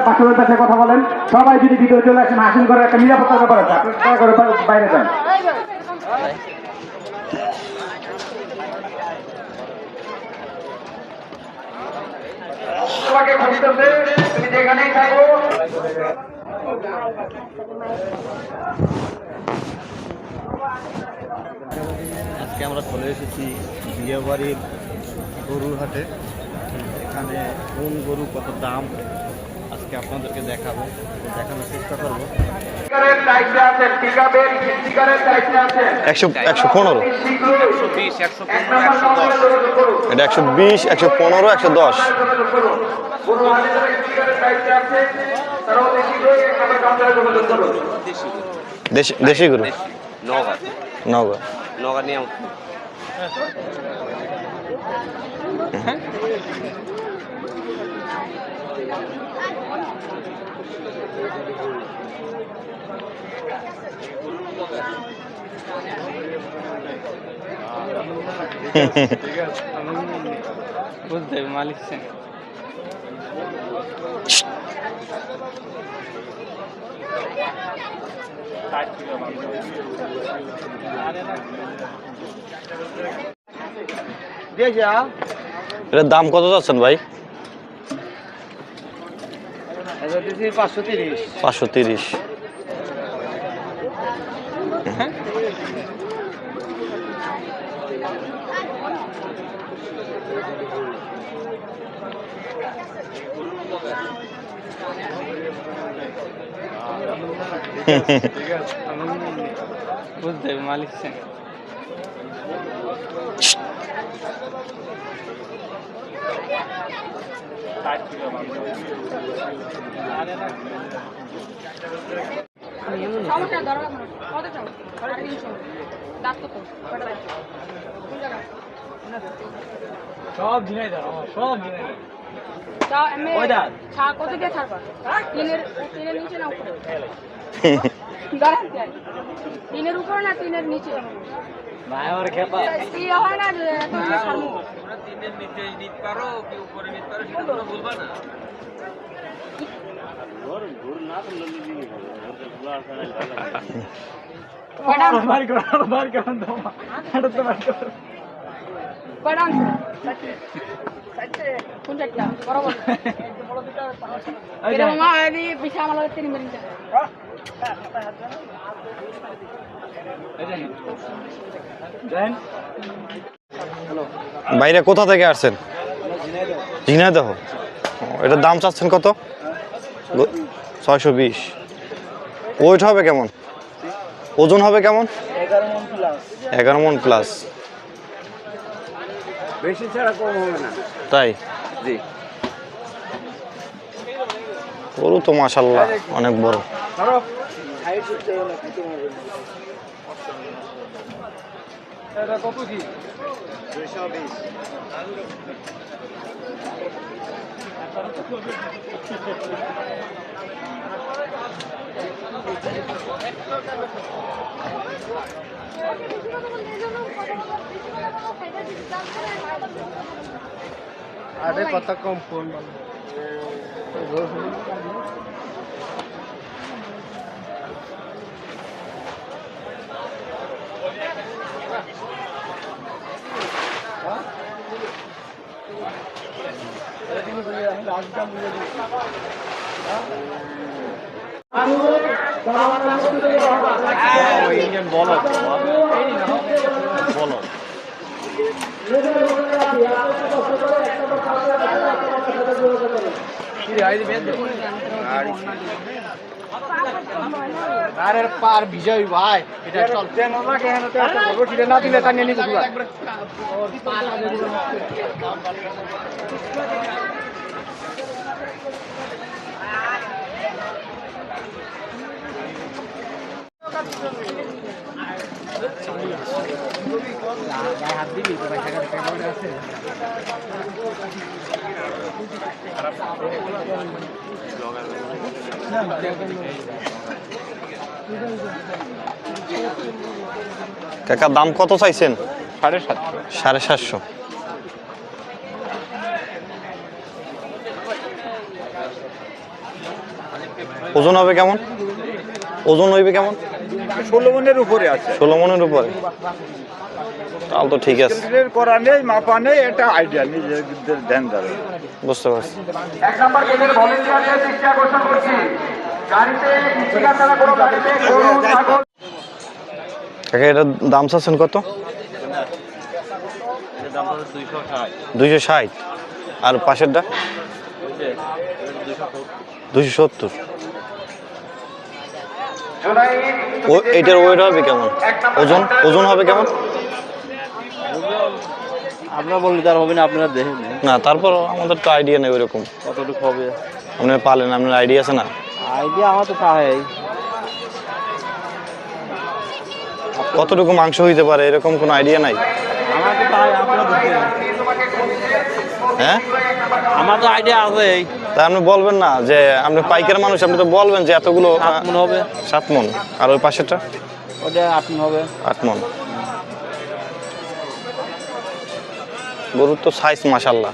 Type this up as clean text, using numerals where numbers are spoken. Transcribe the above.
পাশাপাশি পাশে কথা বলেন। সবাই যদি ভিতরে চলে আসেন, আসেন করে একটা নিরাপত্তার ব্যাপার আছে, আপনার দয়া করে বাইরে যান। তোমাকে খুঁজতেছে, তুমি যেখানেই থাকো। আজকে আমরা চলে এসেছি বিয়েবাড়ির গরুর হাটে। এখানে কোন গরু কত দাম আজকে আপনাদেরকে দেখাবো, দেখানোর চেষ্টা করবো। 115, এটা 120, 115, 110। দেশি গরু, নগা নিয়ে বুঝতে মালিক সেন এটার দাম কত যাচ্ছেন ভাই? 530। বুঝতে মালিক সেন সব জিনাই দাও, সব জিনাই কত দিয়ে ছাড়বা? টিনের নিচে না উপরে? টিনের উপরে না টিনের নিচে? হয় না ছাড়বো। টিনের নিচে নিতে পারো কি উপরে নিতে পারো সেটা তোমরা বলবা না। বাইরে কোথা থেকে আসছেন? ঝিনাইদহ। এটার দাম চাচ্ছেন কত? 620। ওয়েট হবে কেমন? ওজন হবে কেমন? 11 মণ প্লাস। বেশি ছাড়া কম হবে না। তাই? জি। গরু তো মাশাআল্লাহ অনেক বড়। কত কি? 220। আরে কত কম ফোন বলো আরে পার বিজয় ভাই এটা চলছে না কেন তো এটা না দিলে তা নিয়ে নিতে হাত দিবি তো ভাই টাকা আছে কাকা দাম কত চাইছেন? 750। 750। ওজন হবে কেমন? ওজন হইবে কেমন? 16 মনের উপরে আছে। 16 মনের উপরে, তাহলে তো ঠিক আছে। স্কেলের করা নেই, মাপা নেই, এটা আইডিয়া নিজের ধ্যান ধরে। বুঝতে পারছি। 1 নম্বর গেটের ভলেন্টিয়ারদের দৃষ্টি আকর্ষণ করছি, গাড়িতে স্টিকার ছাড়া কোনো গাড়িতে গরু ছাগল। কাকা এটার দাম চাচ্ছেন কত? এটার দাম হচ্ছে 260। 260। আর পাশেরটা? 270। এটার ওয়েট হবে কেমন? ওজন হবে কেমন? আপনারা বললে তার হবে না, আপনারা দেখেন না, তারপর আমাদের তো আইডিয়া নেই ওইরকম। কতটুকু হবে। আপনারা পালেন, আপনার আইডিয়া আছে না? আইডিয়া আমার তো তাই। কতটুকু মাংস হইতে পারে এরকম কোনো আইডিয়া নাই? আমার তো তাই, আপনারা দেখেন। হ্যাঁ, আমার তো আইডিয়া আছে। তা আপনি বলবেন না যে আপনি পাইকার মানুষ, আপনি তো বলবেন যে এতগুলো 7 মণ হবে। 7 মণ। আর ওই পাশেরটা? ওটা 8 মণ হবে। 8 মণ। গরুর তো সাইজ মাশাআল্লাহ।